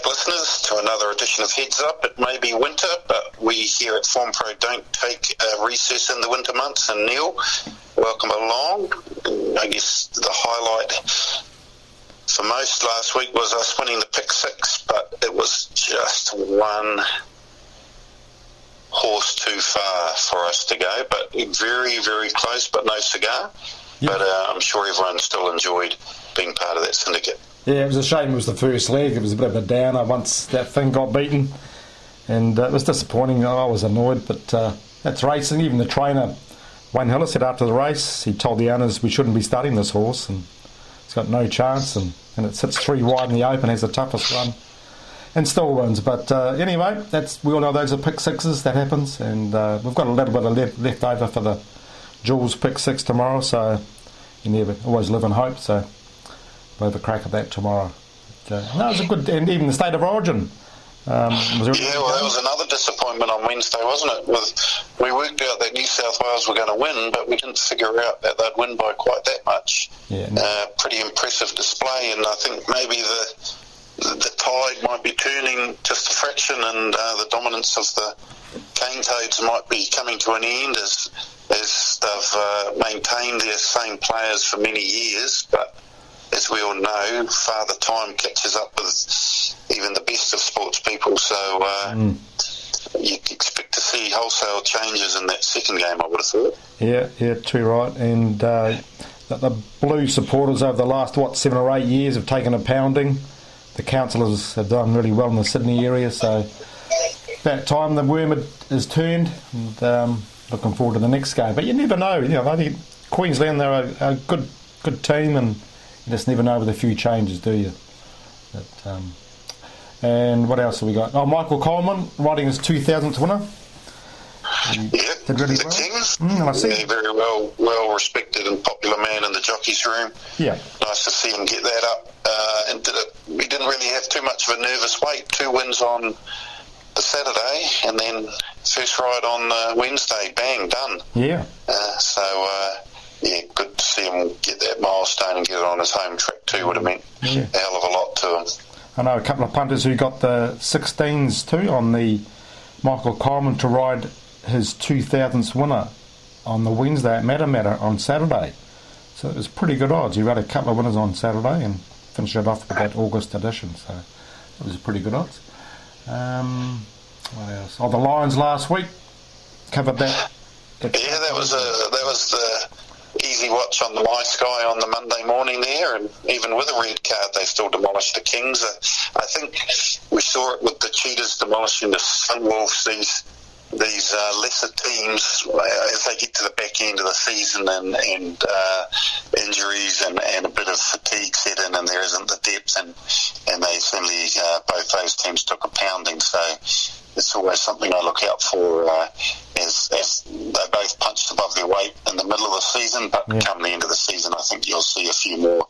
back, listeners, to another edition of Heads Up. It may be winter, but we here at Formpro don't take a recess in the winter months. And Neil, welcome along. I guess the highlight for most last week was us winning the pick six, but it was just one horse too far for us to go. But very, very close, but no cigar. Yep. But I'm sure everyone still enjoyed being part of that syndicate. Yeah, it was a shame it was the first leg. It was a bit of a downer once that thing got beaten. And it was disappointing. I was annoyed, but that's racing. Even the trainer, Wayne Hiller, said after the race, he told the owners we shouldn't be starting this horse and it's got no chance. And it sits 3 wide in the open, has the toughest run and still wins. But anyway, we all know those are pick sixes. That happens. And we've got a little bit of left over for the Jules pick six tomorrow. So you never always live in hope. So we'll have a crack at that tomorrow. No, it was a good, and even the State of Origin. That was another disappointment on Wednesday, wasn't it? We worked out that New South Wales were going to win, but we didn't figure out that they'd win by quite that much. Yeah, pretty impressive display, and I think maybe the tide might be turning just a fraction, and the dominance of the Cane Toads might be coming to an end as they've maintained their same players for many years, but as we all know, Father Time catches up with even the best of sports people, so you expect to see wholesale changes in that second game, I would have thought. Yeah, too right. And the Blue supporters over the last, 7 or 8 years have taken a pounding. The councillors have done really well in the Sydney area, so that time the worm is turned, and looking forward to the next game. But you never know. I think Queensland, they're a good team, and you just never know with a few changes, do you? But, and what else have we got? Oh, Michael Coleman riding his 2000th winner. Did really the well. King. Very well respected and popular man in the jockeys room. Yeah. Nice to see him get that up. And we didn't really have too much of a nervous wait. 2 wins on the Saturday, and then first ride on Wednesday. Bang, done. Yeah. Good to see him get that milestone and get it on his home track too. Would have meant a hell of a lot to him. I know a couple of punters who got the 16s too on the Michael Coleman to ride his 2000th winner on the Wednesday at Matter on Saturday. So it was pretty good odds. He rode a couple of winners on Saturday and finished it off with that August edition. So it was pretty good odds. What else? Oh, the Lions last week covered that. That was the easy watch on the My Sky on the Monday morning there, and even with a red card they still demolished the Kings. I think we saw it with the Cheetahs demolishing the Sunwolves, these lesser teams as they get to the back end of the season and injuries and a bit of fatigue set in, and there isn't the depth, and they certainly both those teams took a pounding. So it's always something I look out for as they both punched above their weight in the middle of the season, but come the end of the season I think you'll see a few more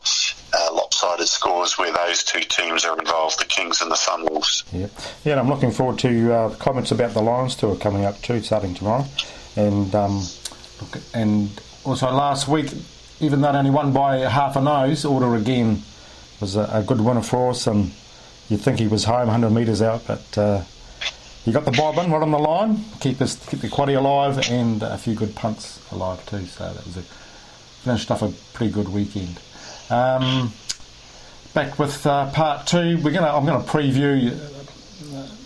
lopsided scores where those two teams are involved, the Kings and the Sunwolves. Yeah, and I'm looking forward to comments about the Lions tour coming up too, starting tomorrow. And also last week, even though they only won by half a nose, Order again was a good winner for us, and you'd think he was home 100 metres out, but he got the bobbin right on the line, keep the quaddie alive, and a few good punts alive too. So that was finished off a pretty good weekend. Back with part 2, I'm going to preview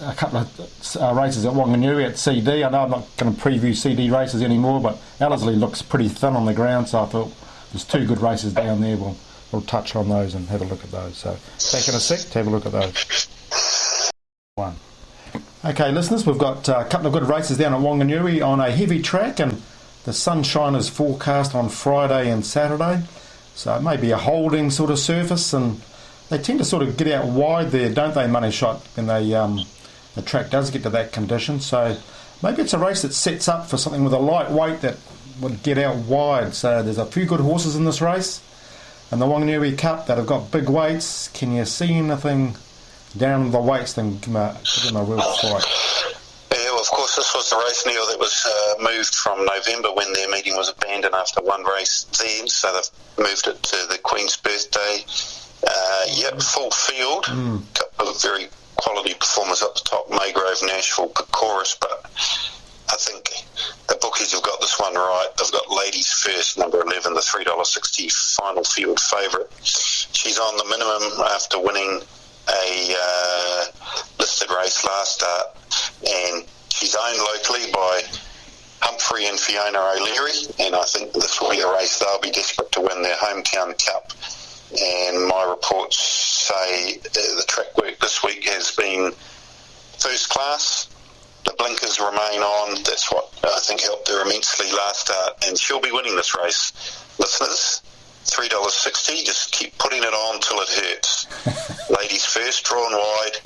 a couple of races at Wanganui at CD. I know I'm not going to preview CD races anymore, but Ellerslie looks pretty thin on the ground, so I thought there's 2 good races down there. We'll touch on those and have a look at those. So back in a sec to have a look at those. One. Okay, listeners, we've got a couple of good races down at Wanganui on a heavy track, and the sunshine is forecast on Friday and Saturday, so it may be a holding sort of surface, and they tend to sort of get out wide there, don't they, Money Shot, when the track does get to that condition. So maybe it's a race that sets up for something with a light weight that would get out wide. So there's a few good horses in this race, and the Wanganui Cup that have got big weights. Can you see anything down the weights, then give them a real fight? Yeah, well, of course, this was the race, Neil, that was moved from November when their meeting was abandoned after one race then, so they've moved it to the Queen's birthday. Full field, couple of very quality performers up the top, Maygrove, Nashville, Pecoris, but I think the bookies have got this one right. They've got Ladies First, number 11, the $3.60 final field favourite. She's on the minimum after winning a listed race last start, and she's owned locally by Humphrey and Fiona O'Leary, and I think this will be a race they'll be desperate to win their hometown cup. And my reports say the track work this week has been first class. The blinkers remain on. That's what I think helped her immensely last start, and she'll be winning this race. Listeners, $3.60, just keep putting it on till it hurts. Ladies First, drawn wide.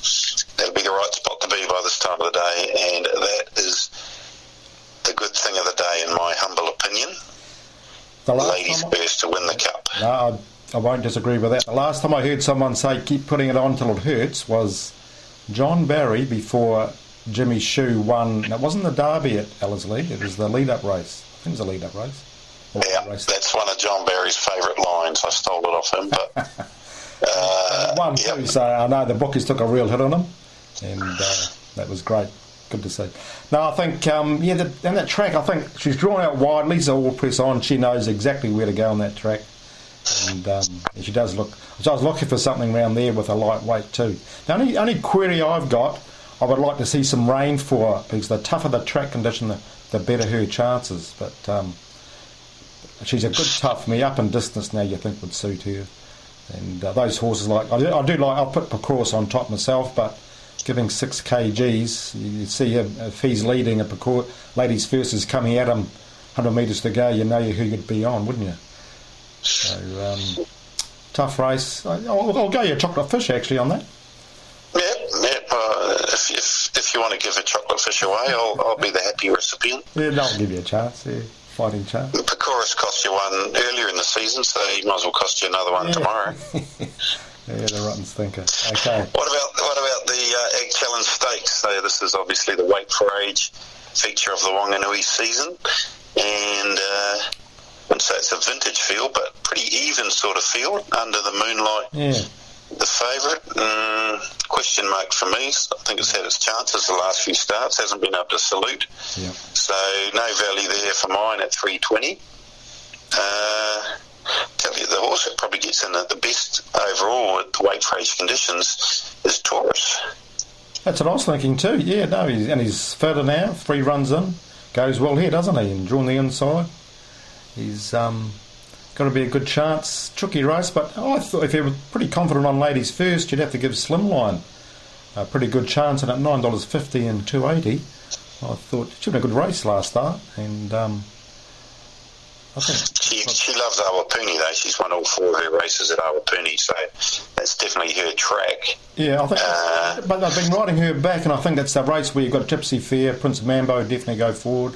That'll be the right spot to be by this time of the day, and that is the good thing of the day, in my humble opinion. Ladies First to win the cup. No, I won't disagree with that. The last time I heard someone say keep putting it on till it hurts was John Barry before Jimmy Shue won. It wasn't the Derby at Ellerslie, it was the lead-up race. I think it was a lead-up race. Yeah, that's one of John Barry's favourite lines. I stole it off him, but one too, so I know the bookies took a real hit on him, and that was great. Good to see. No, I think, and that track, I think she's drawn out wide. Lisa will press on. She knows exactly where to go on that track. And she does look... So I was looking for something around there with a lightweight too. The only query I've got, I would like to see some rain for her, because the tougher the track condition, the better her chances. But she's a good tough. Me up and distance now, you think would suit her. And those horses, I'll put Pecoris on top myself, but giving 6 kgs, you see him, if he's leading a Pecoris, Ladies First is coming at him, 100 metres to go, you know who you'd be on, wouldn't you? So, tough race. I'll go you a chocolate fish actually on that. If you want to give a chocolate fish away, I'll be the happy recipient. Yeah, I'll give you a chance, fighting chance. Pecoris cost you one earlier in the season, so he might as well cost you another one tomorrow. Yeah, the rotten stinker. Okay. What about the Egg Challenge Stakes? So this is obviously the Wait for Age feature of the Wanganui season, and I wouldn't say it's a vintage field, but pretty even sort of field under the moonlight. Yeah. The favourite, question mark for me. I think it's had its chances the last few starts, hasn't been able to salute. Yeah. So no value there for mine at 320. Tell you the horse that probably gets in the best overall at the weight for age conditions is Taurus. That's what I was thinking too. Yeah, no, he's further now, 3 runs in, goes well here, doesn't he? And drawn the inside. He's got to be a good chance. Tricky race, but I thought if you were pretty confident on Ladies First, you'd have to give Slimline a pretty good chance, and at $9.50 and $2.80, I thought it should have been a good race last start, and I think she loves Awapuni though. She's won all 4 of her races at Awapuni, so that's definitely her track. Yeah, I think, but they've been riding her back, and I think that's the race where you've got Gypsy Fair, Prince Mambo definitely go forward.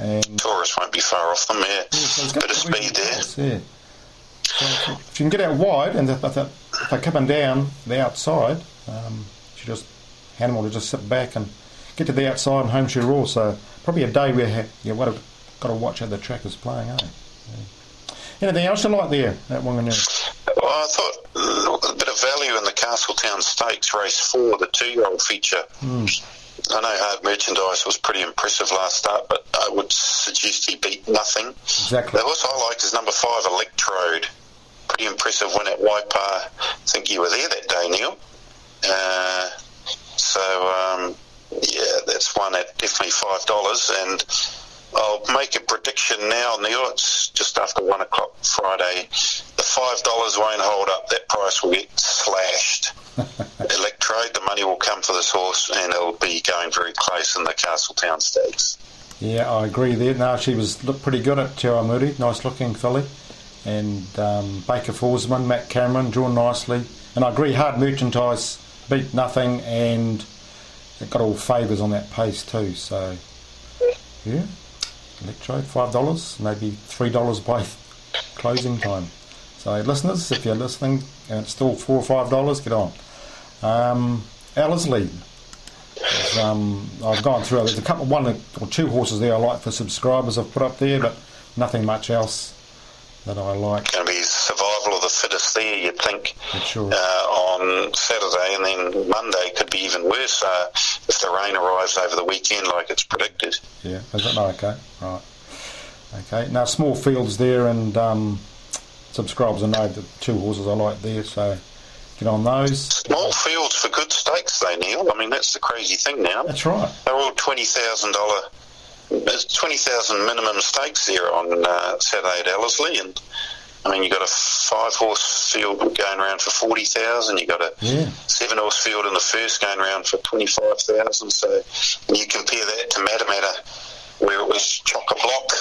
And Taurus won't be far off them, yeah. So bit of speed there. Yeah. So if you can get out wide, and if they're coming down the outside, Hannibal will just sit back and get to the outside and home she roar. So probably a day where you've got to watch how the track is playing, eh? Yeah. Anything else you like there at Wanganui? Well, I thought a bit of value in the Castletown Stakes, race 4, the 2-year-old feature. I know Hard Merchandise was pretty impressive last start, but I would suggest he beat nothing. Exactly. The horse I like is number 5, Electrode. Pretty impressive win at Waipa. I think you were there that day, Neil. That's one at definitely $5, and I'll make a prediction now, Neil. It's just after 1 o'clock Friday. The $5 won't hold up. That price will get slashed. Electrode, the money will come for this horse, and it'll be going very close in the Castletown Stakes. Yeah, I agree there. No, she looked pretty good at Te Aomuri. Nice looking filly. And Baker Forsman, Matt Cameron, drawn nicely. And I agree, Hard Merchandise beat nothing, and it got all favours on that pace too. So, yeah. Electrode, $5, maybe $3 by closing time. So listeners, if you're listening and it's still $4 or $5, get on. Ellerslie, I've gone through, there's a couple, 1 or 2 horses there I like for subscribers I've put up there, but nothing much else that I like. Going to be Survival survival of the fittest there, you'd think, Sure. on Saturday, and then Monday could be even worse if the rain arrives over the weekend like it's predicted. Yeah, is it? Okay, right. Okay, now small fields there, and subscribers will know the 2 horses I like there, so get on those. Small fields for good stakes, though, Neil. I mean, that's the crazy thing now. That's right. They're all $20,000. There's 20,000 minimum stakes there on Saturday at Ellerslie, and I mean, you got a 5-horse field going around for 40,000. You got a 7-horse field in the first going around for 25,000. So when you compare that to Matamata, where it was chock-a-block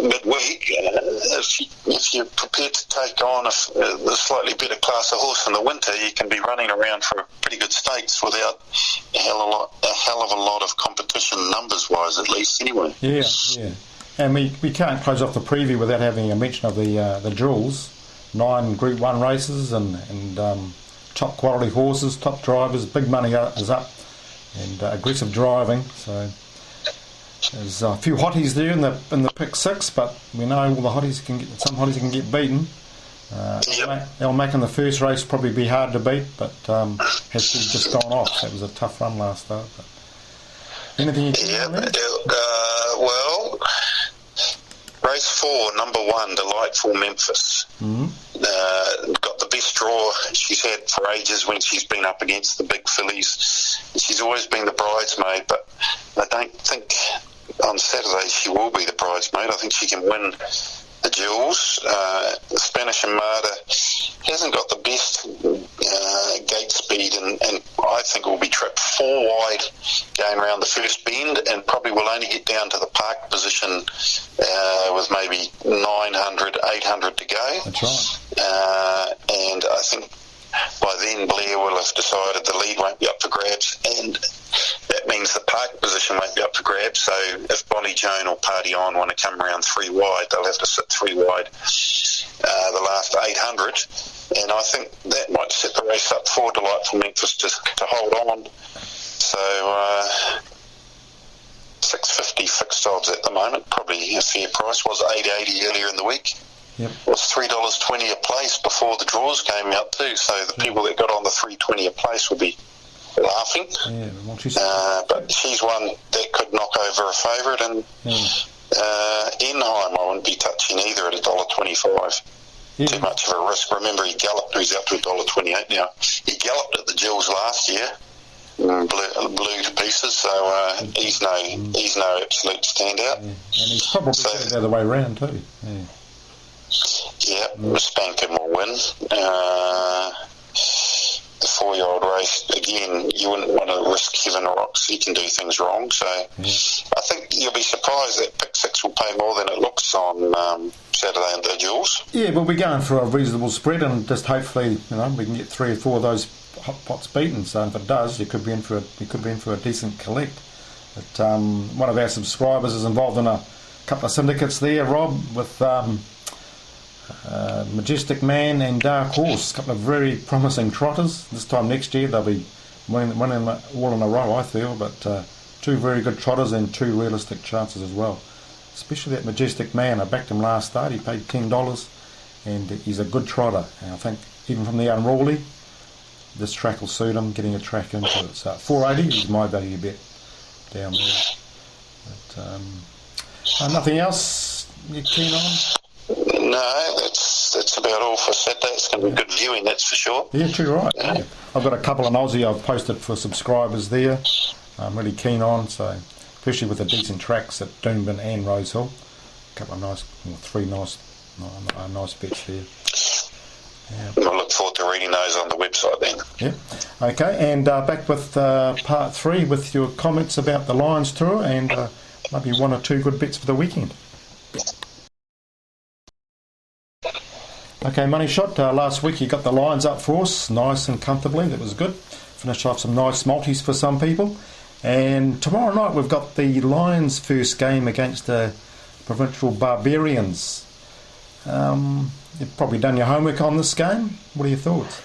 midweek, if you're prepared to take on a slightly better class of horse in the winter, you can be running around for pretty good stakes without a hell of a lot of competition, numbers-wise at least, anyway. Yeah. And we can't close off the preview without having a mention of the drills. 9 Group 1 races and top quality horses, top drivers, big money is up, and aggressive driving. So there's a few hotties there in the pick 6, but we know all the hotties some hotties can get beaten. El Mac in the first race probably be hard to beat, but has just gone off. That was a tough run last start. But anything you can do? Well, race 4, number 1, Delightful Memphis. Got the best draw she's had for ages when she's been up against the big fillies. She's always been the bridesmaid, but I don't think on Saturday she will be the bridesmaid. I think she can win the duels. The Spanish Armada hasn't got the best gate speed, and I think will be tripped 4 wide going around the first bend, and probably will only get down to the park position with maybe 900, 800 to go. That's right. And I think by then Blair will have decided the lead won't be up for grabs, and that means the park position won't be up for grabs. So if Bonnie Joan or Party On want to come around 3 wide, they'll have to sit 3 wide the last 800, and I think that might set the race up for Delightful Memphis to hold on. So $6.50 fixed odds at the moment, probably a fair price. Was $8.80 earlier in the week. Yep. It was $3.20 a place before the draws came out too, so the people that got on the $3.20 a place will be laughing. Yeah, but she's one that could knock over a favourite, and Enheim I wouldn't be touching either at $1.25. Yeah. Too much of a risk. Remember, he galloped. He's up to $1.28 now. He galloped at the Jills last year, blew to pieces. So he's no absolute standout. Yeah. And he's probably the other way around too. Yeah, Spankin will win. The 4-year-old race, again, you wouldn't want to risk Kevin Rocks. He can do things wrong. So I think you'll be surprised that pick 6 will pay more than it looks on Saturday in the Jewels. Yeah, but we're going for a reasonable spread, and just hopefully, we can get 3 or 4 of those hot pots beaten. So if it does, you could be in for a decent collect. But one of our subscribers is involved in a couple of syndicates there, Rob, with Majestic Man and Dark Horse, a couple of very promising trotters. This time next year they'll be winning all in a row, I feel, but 2 very good trotters and 2 realistic chances as well. Especially that Majestic Man. I backed him last start, he paid $10, and he's a good trotter. And I think even from the unruly, this track will suit him, getting a track into it. So $4.80 is my value bet down there. But nothing else you're keen on? No, that's about all for Saturday. It's going to be good viewing, that's for sure. Yeah, too right. Yeah. I've got a couple in Aussie I've posted for subscribers there. I'm really keen on, so especially with the decent tracks at Doomben and Rosehill. A couple of 3 nice bets there. Yeah. I look forward to reading those on the website then. Yeah. Okay, and back with part 3 with your comments about the Lions Tour and maybe 1 or 2 good bets for the weekend. Okay, Money Shot, last week you got the Lions up for us, nice and comfortably, that was good. Finished off some nice multis for some people. And tomorrow night we've got the Lions' first game against the Provincial Barbarians. You've probably done your homework on this game. What are your thoughts?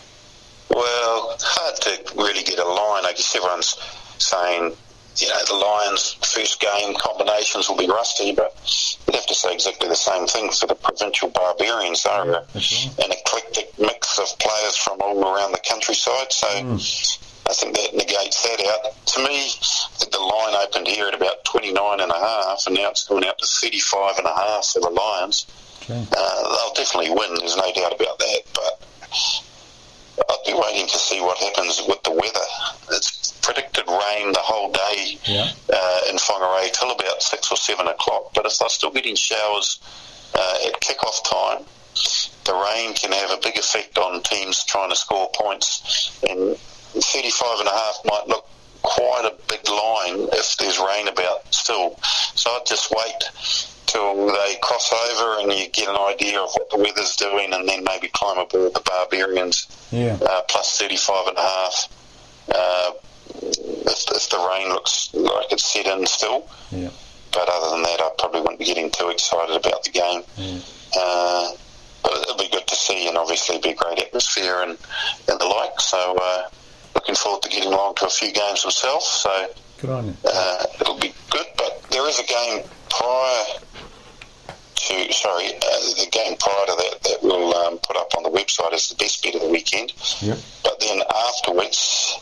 Well, hard to really get a line. I guess everyone's saying the Lions' first game combinations will be rusty, but you'd have to say exactly the same thing for the provincial Barbarians. They're an eclectic mix of players from all around the countryside, so I think that negates that out. To me, I think the line opened here at about 29.5, and now it's going out to 35.5 for the Lions. Okay. They'll definitely win, there's no doubt about that, but I'll be waiting to see what happens with the weather. It's predicted rain the whole day in Whangarei till about 6 or 7 o'clock, but if they're still getting showers at kick-off time, the rain can have a big effect on teams trying to score points, and 35.5 might look quite a big line if there's rain about still. So I'd just wait till they cross over and you get an idea of what the weather's doing, and then maybe climb aboard the Barbarians plus 35.5 if the rain looks like it's set in still. But other than that, I probably wouldn't be getting too excited about the game. But it'll be good to see, and obviously be a great atmosphere and the like. So looking forward to getting along to a few games myself. So good on you. It'll be good. But there is a game prior to the game prior to that we'll put up on the website as the best bet of the weekend. But then afterwards,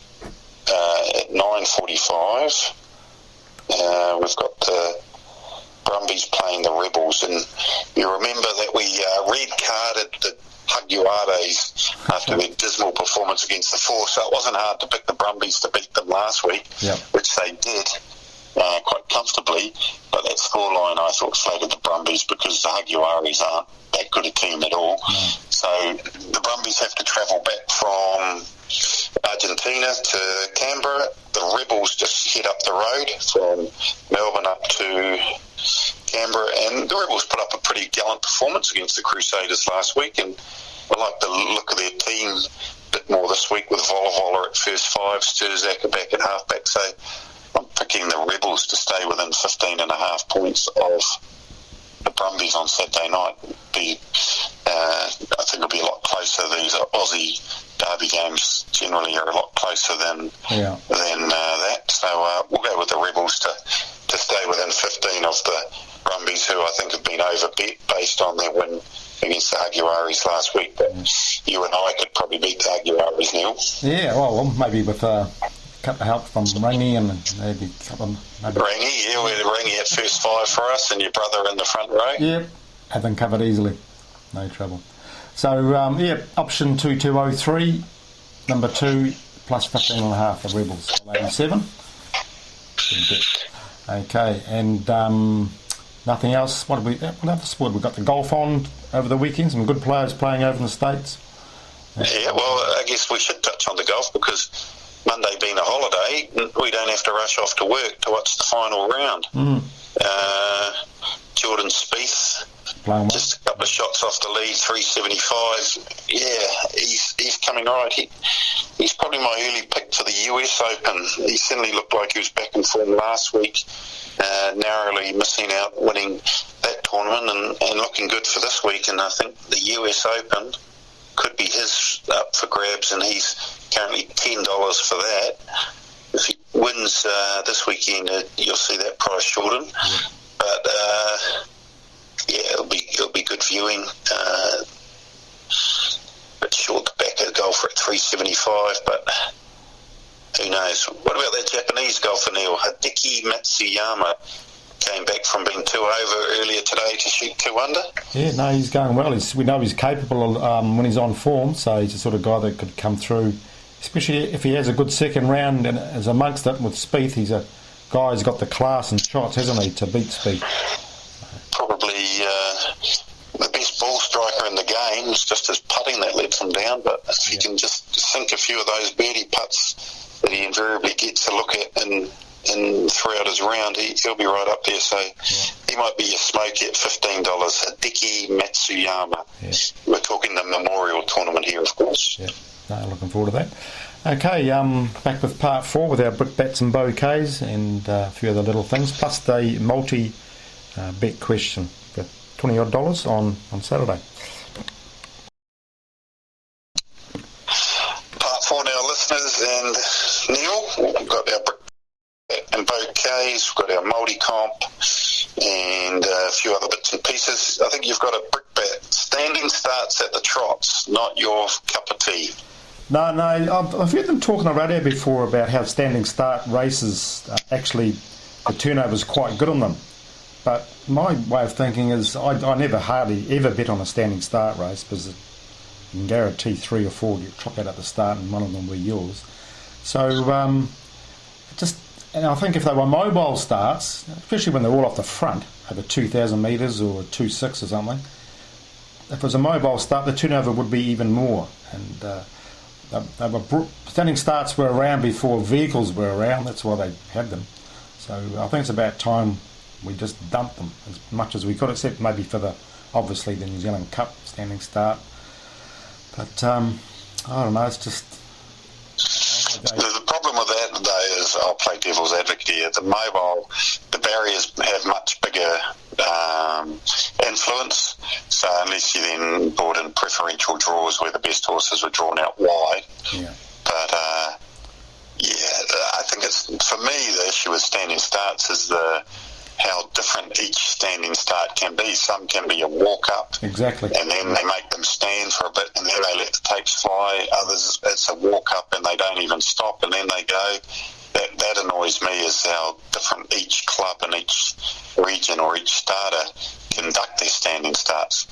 at 9:45, we've got the Brumbies playing the Rebels, and you remember that we red carded the Haguares after their dismal performance against the Force, so it wasn't hard to pick the Brumbies to beat them last week, which they did quite comfortably, but that scoreline I thought flattered the Brumbies because the Haguares aren't that good a team at all. So the Brumbies have to travel back from Argentina to Canberra. The Rebels just head up the road from Melbourne up to Canberra, and the Rebels put up a pretty gallant performance against the Crusaders last week, and I like the look of their team a bit more this week with Volavola at first five, Sturzak back at halfback, so I'm picking the Rebels to stay within 15.5 points of the Brumbies on Saturday night. I think it'll be a lot closer. These Aussie derby games generally are a lot closer than that. So we'll go with the Rebels to stay within 15 of the Brumbies, who I think have been overbet based on their win against the Haguares last week. But you and I could probably beat the Haguares, Neil. Yeah, well, maybe with a couple of help from Rangy and maybe a couple of... Rangy, we had Rangy at first five for us, and your brother in the front row. Yep, have them covered easily. No trouble. So, option 2203, number 2, plus 15.5, the Rebels, 87. Okay, and nothing else. What other sport? We've got the golf on over the weekend, some good players playing over in the States. Yeah, well, I guess we should touch on the golf because Monday being a holiday, we don't have to rush off to work to watch the final round. Jordan Spieth, just a couple of shots off the lead, 375. Yeah, he's coming right. He's probably my early pick for the US Open. He certainly looked like he was back in form last week, narrowly missing out winning that tournament and looking good for this week. And I think the US Open could be his up for grabs, and he's currently $10 for that. If he wins this weekend, you'll see that price shorten. But it'll be good viewing. But short the back of the golfer at 375, but who knows? What about that Japanese golfer, Neil? Hideki Matsuyama came back from being 2 over earlier today to shoot 2 under. Yeah, no, he's going well. We know he's capable of, when he's on form, so he's the sort of guy that could come through, especially if he has a good second round and is amongst it with Spieth. He's a guy who's got the class and shots, hasn't he, to beat Spieth. Probably the best ball striker in the game. It's just his putting that lets him down, but if he can just sink a few of those birdie putts that he invariably gets a look at and throughout his round, he'll be right up there. So he might be a smoky at $15. Hideki Matsuyama. We're talking the Memorial Tournament here, of course. Looking forward to that. Okay, back with part 4 with our brickbats and bouquets and a few other little things, plus the multi-bet question for $20 odd on Saturday. Part 4 now, listeners, and Neil, we've got our brickbat and bouquet 5Ks, we've got our multi-comp, and a few other bits and pieces. I think you've got a brickbat. Standing starts at the trots, not your cup of tea. No, I've heard them talking on radio before about how standing start races, actually, the turnover's quite good on them. But my way of thinking is I never hardly ever bet on a standing start race because you can guarantee 3 or 4 get chopped out at the start and one of them will be yours. So, and I think if they were mobile starts, especially when they're all off the front, over 2,000 metres or 2.6 or something, if it was a mobile start, the turnover would be even more. And standing starts were around before vehicles were around, that's why they had them. So I think it's about time we just dumped them as much as we could, except maybe for obviously the New Zealand Cup standing start. But I don't know, it's just... The problem with that, though, is I'll play devil's advocate here. The barriers have much bigger influence. So unless you then brought in preferential draws where the best horses were drawn out wide. Yeah. But, I think for me, the issue with standing starts is how different each standing start can be. Some can be a walk-up. Exactly. And then they make them stand for a bit, and then they let the tapes fly. Others, it's a walk-up, and they don't even stop, and then they go. That annoys me, is how different each club and each region or each starter conduct their standing starts.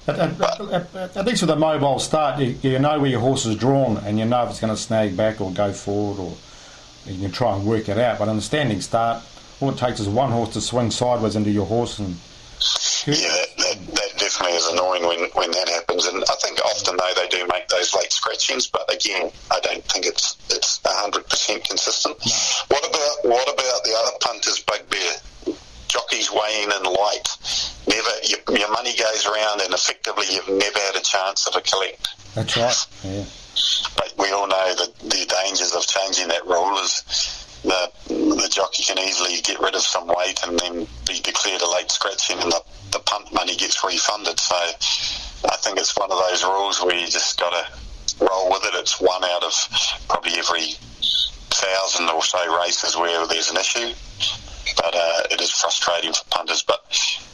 At least with a mobile start, you know where your horse is drawn, and you know if it's going to snag back or go forward, or you can try and work it out. But in the standing start, all it takes is one horse to swing sideways into your horse and... Yeah, that definitely is annoying when that happens. And I think often, though, they do make those late scratchings, but again, I don't think it's 100% consistent. No. What about the other punters' bugbear? Jockeys weighing in light. Your money goes around, and effectively you've never had a chance of a collect. That's right, yeah. But we all know that the dangers of changing that rule is the jockey can easily get rid of some weight and then be declared a late scratching, and the punt money gets refunded. So I think it's one of those rules where you just got to roll with it. It's one out of probably every 1,000 or so races where there's an issue. But it is frustrating for punters. But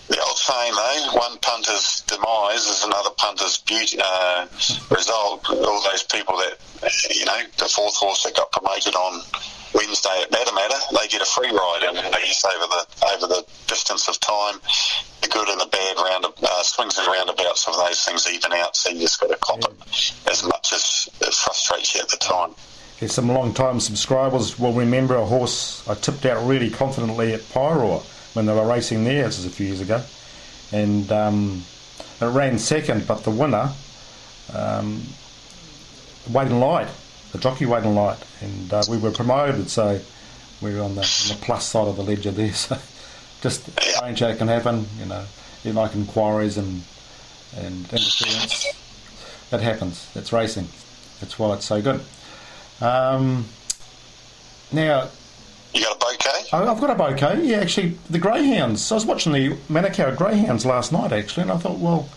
the old saying, though, one punter's demise is another punter's beauty, result. All those people that, the fourth horse that got promoted on Wednesday at Matamata, they get a free ride, and I guess over the distance of time, the good and the bad swings and roundabouts of those things even out, so you just got to cop it as much as it frustrates you at the time. There's some long-time subscribers will remember a horse I tipped out really confidently at Pyroa when they were racing there. This is a few years ago, and it ran second, but the winner waited in light. The jockey waited in light, and we were promoted, so we were on the plus side of the ledger there. So just strange how it can happen, like inquiries and interference. That happens. That's racing. That's why it's so good. Now, you got a bouquet? I've got a bouquet. Yeah, actually, the greyhounds. I was watching the Manukau greyhounds last night, actually, and I thought, well,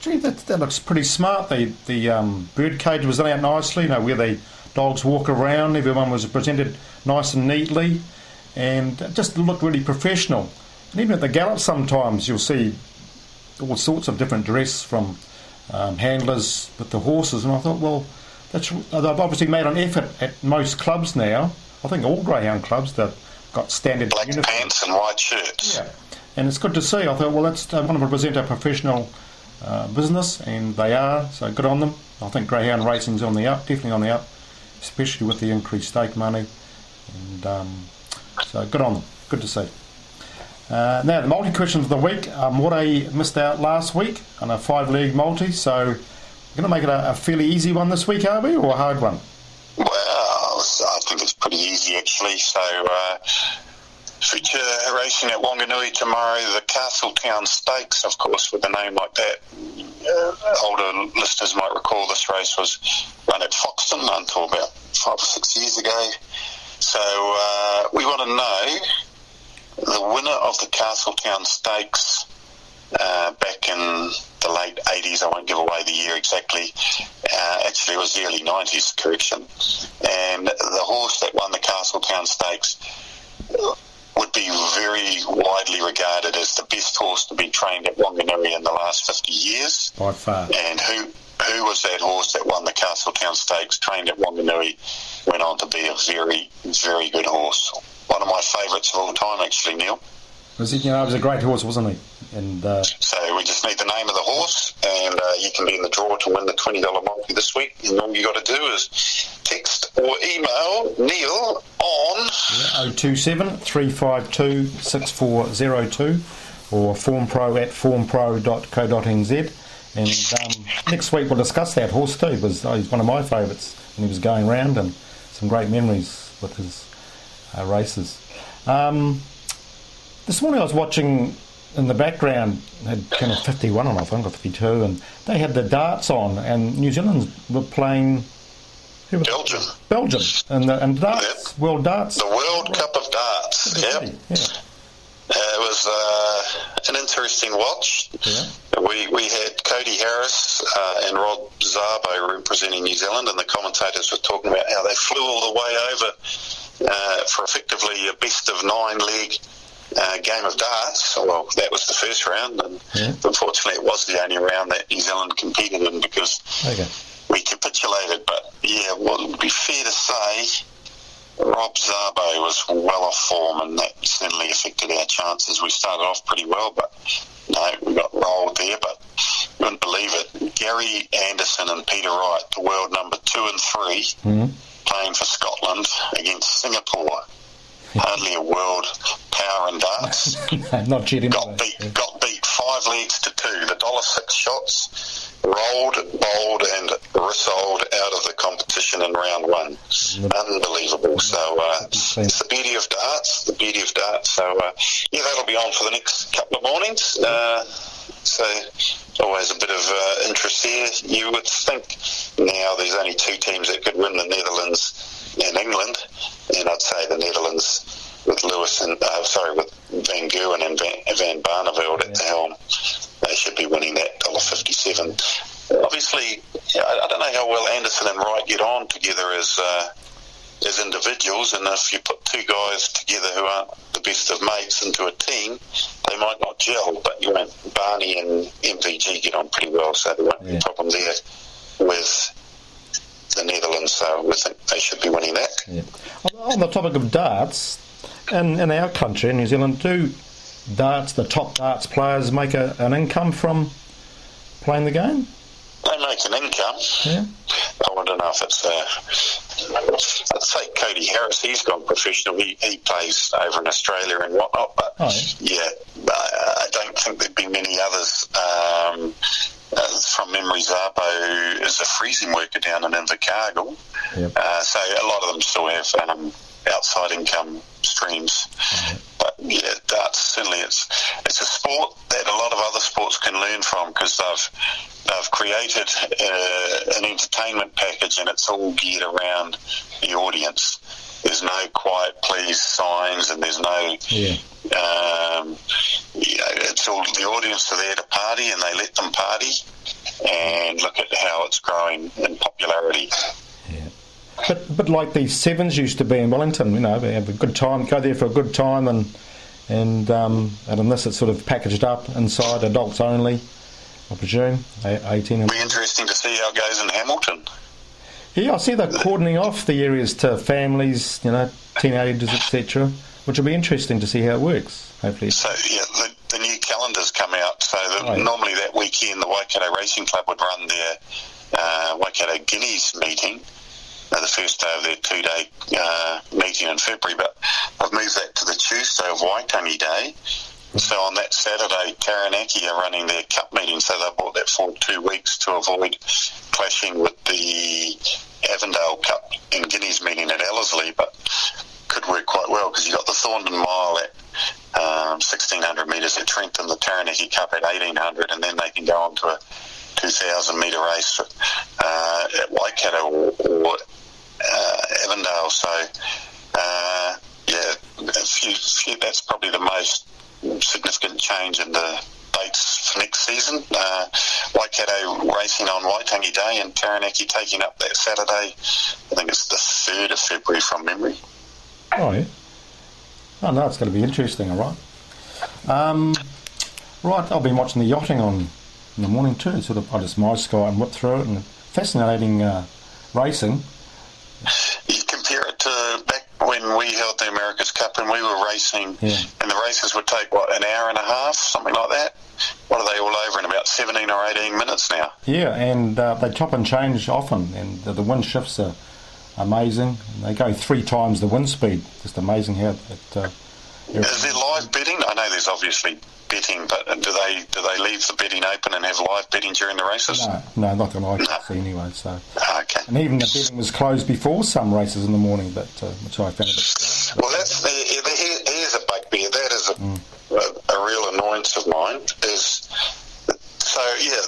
gee, that looks pretty smart. The bird cage was laid out nicely, where the dogs walk around. Everyone was presented nice and neatly, and it just looked really professional. And even at the gallop, sometimes you'll see all sorts of different dress from handlers with the horses, and I thought, well, they've obviously made an effort at most clubs now. I think all greyhound clubs, they've got standard black uniforms, pants and white shirts. Yeah, and it's good to see. I thought, well, I want to represent a professional business, and they are, so good on them. I think greyhound racing's on the up, definitely on the up, especially with the increased stake money, and so good on them, good to see. Now, the multi question of the week, More missed out last week on a 5-leg multi, so we're going to make it a fairly easy one this week, are we, or a hard one? Well, I think it's pretty easy, actually. So, future racing at Wanganui tomorrow, the Castletown Stakes, of course, with a name like that. Older listeners might recall this race was run at Foxton until about 5 or 6 years ago. So, we want to know the winner of the Castletown Stakes back in the late 80s, I won't give away the year exactly, actually it was the early 90s, correction, and the horse that won the Castletown Stakes would be very widely regarded as the best horse to be trained at Wanganui in the last 50 years. By far. And who was that horse that won the Castletown Stakes, trained at Wanganui, went on to be a very, very good horse. One of my favourites of all time, actually, Neil. Was he? It was a great horse, wasn't he? And so we just need the name of the horse, and you can be in the draw to win the $20 multi this week. And all you got to do is text or email Neil on 027 352 6402 or Formpro at formpro.co.nz. And next week we'll discuss that horse too, because he's one of my favourites, and he was going round, and some great memories with his races. This morning I was watching in the background, had Channel 51 on, I think, or 52, and they had the darts on, and New Zealand were playing Belgium, and darts, World Darts. The World Cup of Darts, yeah. It was an interesting watch. Yeah. We had Cody Harris and Rob Zabo representing New Zealand, and the commentators were talking about how they flew all the way over for effectively a best-of-9 leg game of darts. Well, that was the first round, and unfortunately it was the only round that New Zealand competed in because we capitulated. But yeah, well, it would be fair to say Rob Zabo was well off form, and that certainly affected our chances. We started off pretty well, but no, we got rolled there. But you wouldn't believe it. Gary Anderson and Peter Wright, the world number 2 and 3, playing for Scotland against Singapore. Hardly a world power in darts. Not cheating. Got beat 5 legs to 2. The $6 shots, rolled, bowled, and resold out of the competition in round 1. Unbelievable. So it's the beauty of darts. So that'll be on for the next couple of mornings. So always a bit of interest here. You would think now there's only 2 teams that could win, the Netherlands and England, and I'd say the Netherlands with Lewis and with Van Gerwen and Van Barneveld at the helm, they should be winning that $1.57. Obviously, I don't know how well Anderson and Wright get on together as individuals, and if you put 2 guys together who aren't the best of mates into a team, they might not gel. But you know, Barney and MVG get on pretty well, so there won't be a problem there with the Netherlands, so we think they should be winning that. Yeah. On the topic of darts, in our country, in New Zealand, do the top darts players make an income from playing the game? They make an income. Yeah. I don't know if it's I'd say Cody Harris, he's gone professional. He plays over in Australia and whatnot, but I don't think there'd be many others. From memory, Zabo is a freezing worker down in Invercargill. Yep. So a lot of them still have outside income streams. But yeah, darts, certainly it's a sport that a lot of other sports can learn from, because they've created an entertainment package, and it's all geared around the audience. There's no quiet please signs, and there's no it's all the audience are there to party, and they let them party, and look at how it's growing in popularity. Yeah. But like these sevens used to be in Wellington, you know, they have a good time, go there for a good time, and in this it's sort of packaged up inside, adults only, I presume, 18. It'll be interesting to see how it goes in Hamilton. Yeah, I see they're cordoning off the areas to families, you know, teenagers, etc., which will be interesting to see how it works, hopefully. So, yeah, the new calendars come out. So normally that weekend the Waikato Racing Club would run their Waikato Guineas meeting, the first day of their 2-day meeting in February, but I've moved that to the Tuesday of Waitangi Day. So on that Saturday, Taranaki are running their cup meeting, so they brought that for 2 weeks to avoid clashing with the Avondale Cup and Guineas meeting at Ellerslie, but could work quite well because you've got the Thorndon Mile at 1,600 metres at Trenton, the Taranaki Cup at 1,800, and then they can go on to a 2,000 metre race at Waikato or Avondale. So, that's probably the most significant change in the dates for next season. Waikato racing on Waitangi Day and Taranaki taking up that Saturday. I think it's the 3rd of February from memory. Oh, yeah. Oh no, it's going to be interesting. All right. Right, I've been watching the yachting on in the morning too. Sort of, I just my sky and whip through it, and fascinating racing. You compare it to back when we held the America's Cup and we were racing, and the races would take, an hour and a half, something like that? What are they all over in about 17 or 18 minutes now? Yeah, and they chop and change often, and the wind shifts are amazing. They go 3 times the wind speed. Just amazing how it... Is there live betting? I know there's obviously betting, but do they leave the betting open and have live betting during the races? No, not that I can see anyway. So, okay. And even the betting was closed before some races in the morning, but which I found a bit. Well, here's a bugbear. That is a real annoyance of mine.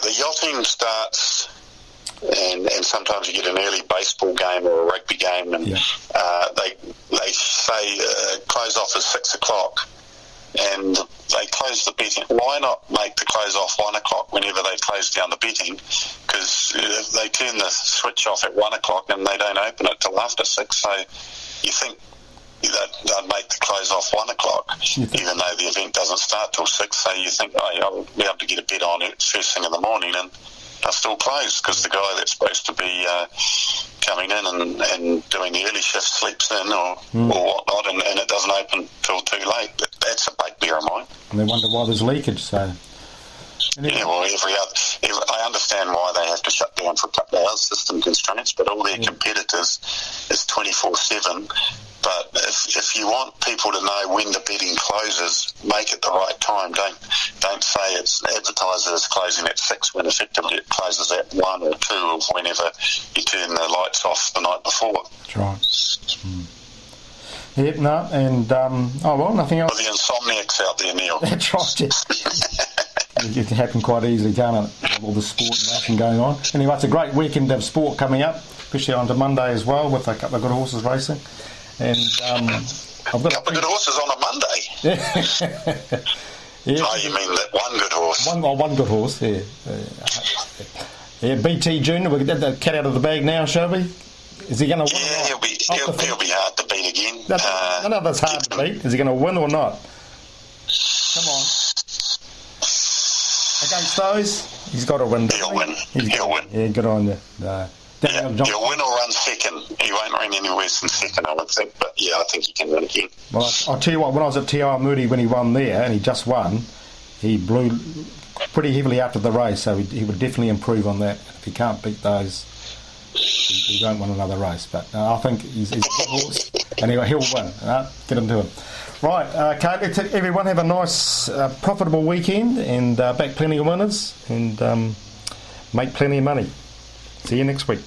The yachting starts. And sometimes you get an early baseball game or a rugby game, and they say close off at 6 o'clock, and they close the betting. Why not make the close off 1 o'clock whenever they close down the betting? Because they turn the switch off at 1 o'clock and they don't open it till after 6. So you think they'd make the close off 1 o'clock, even though the event doesn't start till 6. So you think, I'll be able to get a bet on it first thing in the morning, and are still closed because the guy that's supposed to be coming in and doing the early shift sleeps in or whatnot, and it doesn't open till too late. That's a bugbear of mine. And they wonder why there's leakage. So yeah, well, I understand why they have to shut down for a couple of hours, system constraints, but all their competitors is 24/7. But if you want people to know when the betting closes, make it the right time. Don't say it's advertised as closing at 6 when effectively it closes at 1 or 2 of whenever you turn the lights off the night before. That's right. Yep, no, and nothing else. For the insomniacs out there, Neil. That's right. Yes. It can happen quite easily, can't it? With all the sport and action going on. Anyway, it's a great weekend of sport coming up, especially on to Monday as well, with a couple of good horses racing. And I've got a couple of good horses on a Monday. Yeah. Oh, you mean that one good horse? One good horse. Yeah. Yeah. BT Junior. We can get the cat out of the bag now, shall we? Is he going to win? Yeah, he'll be hard to beat again. None of that's hard to beat. Is he going to win or not? Come on. Against those, he's got to win. He'll win. Yeah, good on you. He'll win or run second. He won't run any worse than second, I would think. But yeah, I think he can win again. Well, I'll tell you what, when I was at Te Moody when he won there, and he just won, he blew pretty heavily after the race, so he would definitely improve on that. If he can't beat those, he won't win another race. But I think he's a good horse, and he'll win. Get into him. Right, okay, let's everyone have a nice, profitable weekend, and back plenty of winners, and make plenty of money. See you next week.